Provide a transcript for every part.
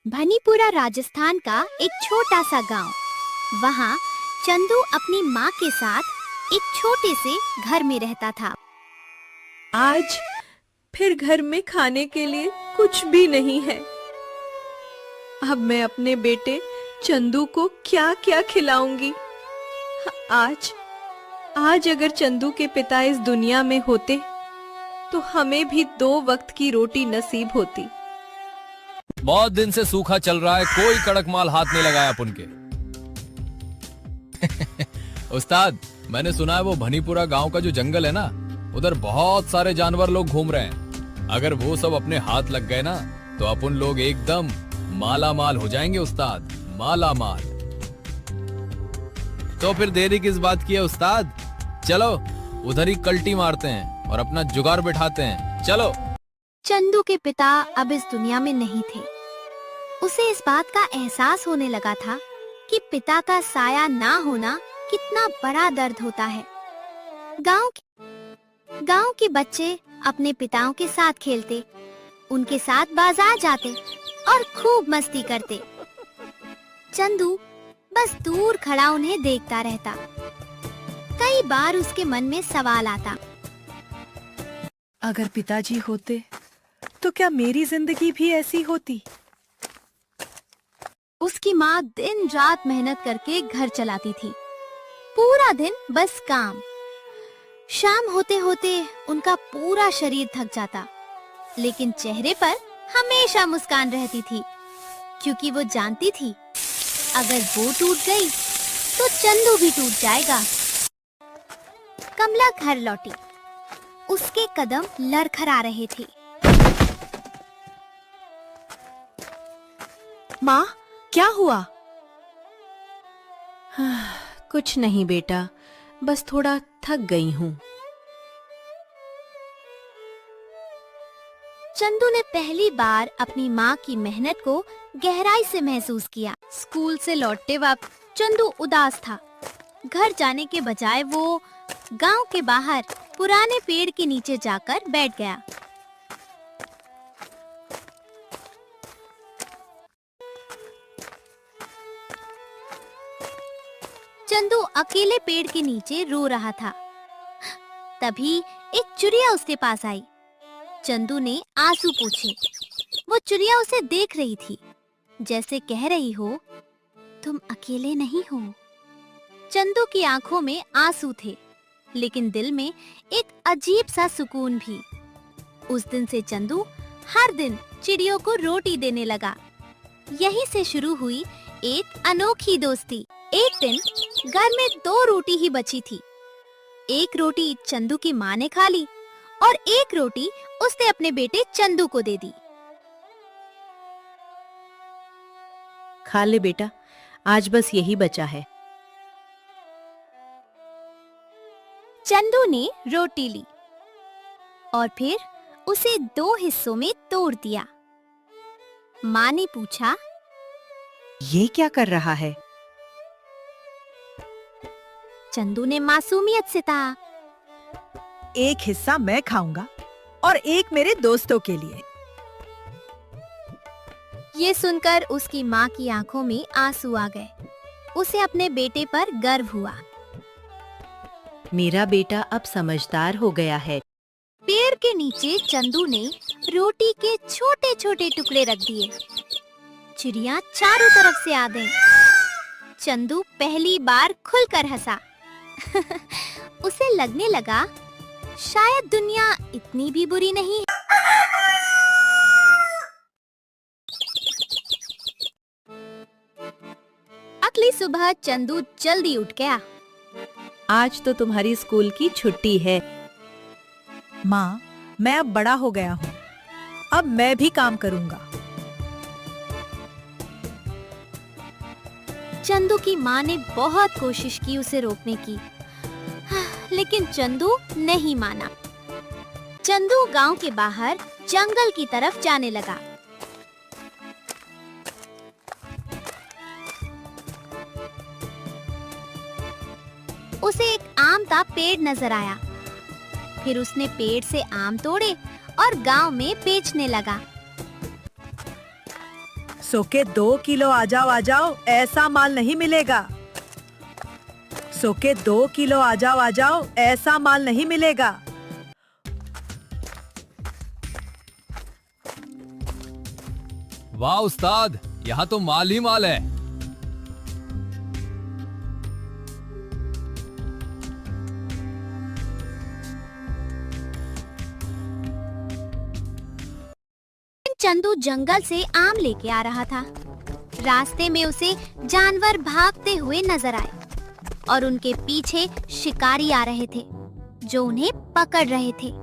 भनीपुरा राजस्थान का एक छोटा सा गांव। वहाँ चंदू अपनी माँ के साथ एक छोटे से घर में रहता था। आज फिर घर में खाने के लिए कुछ भी नहीं है। अब मैं अपने बेटे चंदू को क्या क्या खिलाऊंगी। आज अगर चंदू के पिता इस दुनिया में होते तो हमें भी 2 वक्त की रोटी नसीब होती। बहुत दिन से सूखा चल रहा है, कोई कड़क माल हाथ नहीं लगाया अपन के। उस्ताद, मैंने सुना है वो भनीपुरा गांव का जो जंगल है ना, उधर बहुत सारे जानवर लोग घूम रहे हैं। अगर वो सब अपने हाथ लग गए ना तो अपन लोग एकदम माला माल हो जाएंगे उस्ताद, माला माल। तो फिर देरी किस बात की है उस्ताद, चलो उधर ही कल्टी मारते हैं और अपना जुगाड़ बिठाते हैं, चलो। चंदू के पिता अब इस दुनिया में नहीं थे। उसे इस बात का एहसास होने लगा था कि पिता का साया ना होना कितना बड़ा दर्द होता है। गांव के बच्चे अपने पिताओं के साथ खेलते, उनके साथ बाजार जाते और खूब मस्ती करते। चंदू बस दूर खड़ा उन्हें देखता रहता। कई बार उसके मन में सवाल आता, अगर पिताजी होते तो क्या मेरी जिंदगी भी ऐसी होती? उसकी माँ दिन रात मेहनत करके घर चलाती थी। पूरा दिन बस काम। शाम होते होते उनका पूरा शरीर थक जाता, लेकिन चेहरे पर हमेशा मुस्कान रहती थी, क्योंकि वो जानती थी अगर वो टूट गई तो चंदू भी टूट जाएगा। कमला घर लौटी। उसके कदम लड़खड़ा रहे थे। माँ, क्या हुआ? कुछ नहीं बेटा, बस थोड़ा थक गई हूँ। चंदू ने पहली बार अपनी माँ की मेहनत को गहराई से महसूस किया। स्कूल से लौटते वक्त चंदू उदास था। घर जाने के बजाय वो गांव के बाहर पुराने पेड़ के नीचे जाकर बैठ गया। चंदू अकेले पेड़ के नीचे रो रहा था। तभी एक चिड़िया उसके पास आई। चंदू ने आंसू पूछे। वो चिड़िया उसे देख रही थी, जैसे कह रही हो, तुम अकेले नहीं हो। चंदू की आंखों में आंसू थे, लेकिन दिल में एक अजीब सा सुकून भी। उस दिन से चंदू हर दिन चिड़ियों को रोटी देने लगा। यहीं से शुरू हुई एक अनोखी दोस्ती। एक दिन घर में 2 रोटी ही बची थी। एक रोटी चंदू की माँ ने खा ली और एक रोटी उसने अपने बेटे चंदू को दे दी। खा ले बेटा, आज बस यही बचा है। चंदू ने रोटी ली और फिर उसे 2 हिस्सों में तोड़ दिया। माँ ने पूछा, ये क्या कर रहा है? चंदू ने मासूमियत से कहा, एक हिस्सा मैं खाऊंगा और एक मेरे दोस्तों के लिए। ये सुनकर उसकी माँ की आंखों में आंसू आ गए। उसे अपने बेटे पर गर्व हुआ। मेरा बेटा अब समझदार हो गया है। पेड़ के नीचे चंदू ने रोटी के छोटे छोटे टुकड़े रख दिए। चिड़िया चारों तरफ से आ गईं। चंदू पहली बार खुलकर हंसा। उसे लगने लगा शायद दुनिया इतनी भी बुरी नहीं है। अगली सुबह चंदू जल्दी उठ गया। आज तो तुम्हारी स्कूल की छुट्टी है। माँ, मैं अब बड़ा हो गया हूँ। अब मैं भी काम करूँगा। चंदू की माँ ने बहुत कोशिश की उसे रोकने की, लेकिन चंदू नहीं माना। चंदू गांव के बाहर जंगल की तरफ जाने लगा। उसे एक आम का पेड़ नजर आया। फिर उसने पेड़ से आम तोड़े और गांव में बेचने लगा। सो के 2 किलो आ जाओ, ऐसा माल नहीं मिलेगा। सो के 2 किलो आ जाओ, ऐसा माल नहीं मिलेगा। वाह उस्ताद, यहाँ तो माल ही माल है। चंदू जंगल से आम लेके आ रहा था। रास्ते में उसे जानवर भागते हुए नजर आए और उनके पीछे शिकारी आ रहे थे जो उन्हें पकड़ रहे थे।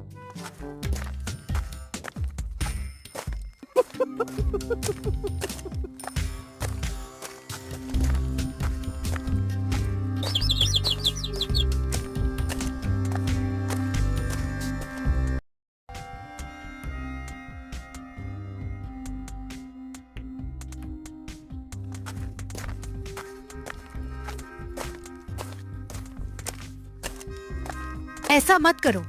ऐसा मत करो।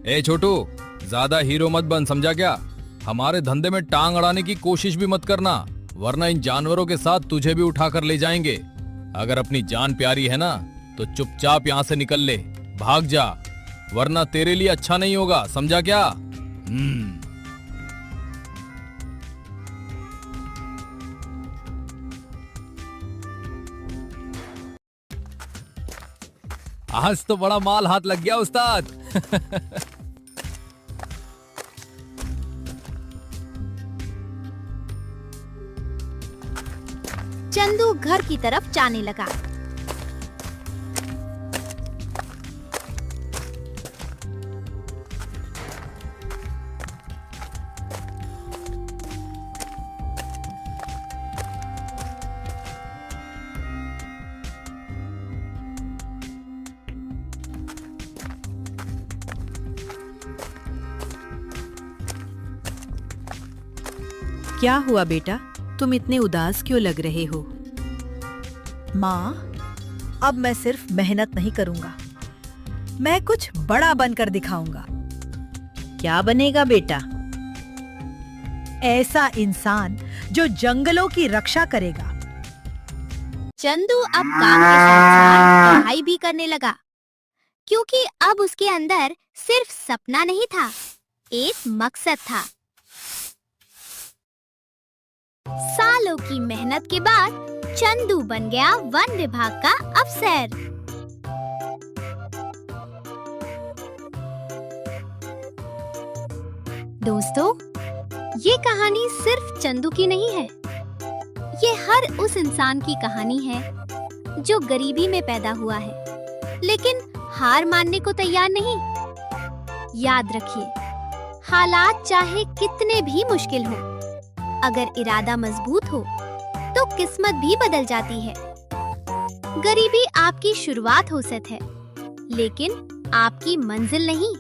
ए छोटू, ज्यादा हीरो मत बन, समझा क्या? हमारे धंधे में टांग अड़ाने की कोशिश भी मत करना, वरना इन जानवरों के साथ तुझे भी उठाकर ले जाएंगे। अगर अपनी जान प्यारी है ना तो चुपचाप यहाँ से निकल ले, भाग जा, वरना तेरे लिए अच्छा नहीं होगा, समझा क्या? आज तो बड़ा माल हाथ लग गया उस्ताद। चंदू घर की तरफ जाने लगा। क्या हुआ बेटा, तुम इतने उदास क्यों लग रहे हो? माँ, अब मैं सिर्फ मेहनत नहीं करूंगा, मैं कुछ बड़ा बनकर दिखाऊंगा। क्या बनेगा बेटा? ऐसा इंसान जो जंगलों की रक्षा करेगा। चंदू अब काम के साथ पढ़ाई भी करने लगा, क्योंकि अब उसके अंदर सिर्फ सपना नहीं था, एक मकसद था। सालों की मेहनत के बाद चंदू बन गया वन विभाग का अफसर। दोस्तों, ये कहानी सिर्फ चंदू की नहीं है, ये हर उस इंसान की कहानी है जो गरीबी में पैदा हुआ है, लेकिन हार मानने को तैयार नहीं। याद रखिए, हालात चाहे कितने भी मुश्किल हो, अगर इरादा मजबूत हो तो किस्मत भी बदल जाती है। गरीबी आपकी शुरुआत हो सकती है, लेकिन आपकी मंजिल नहीं।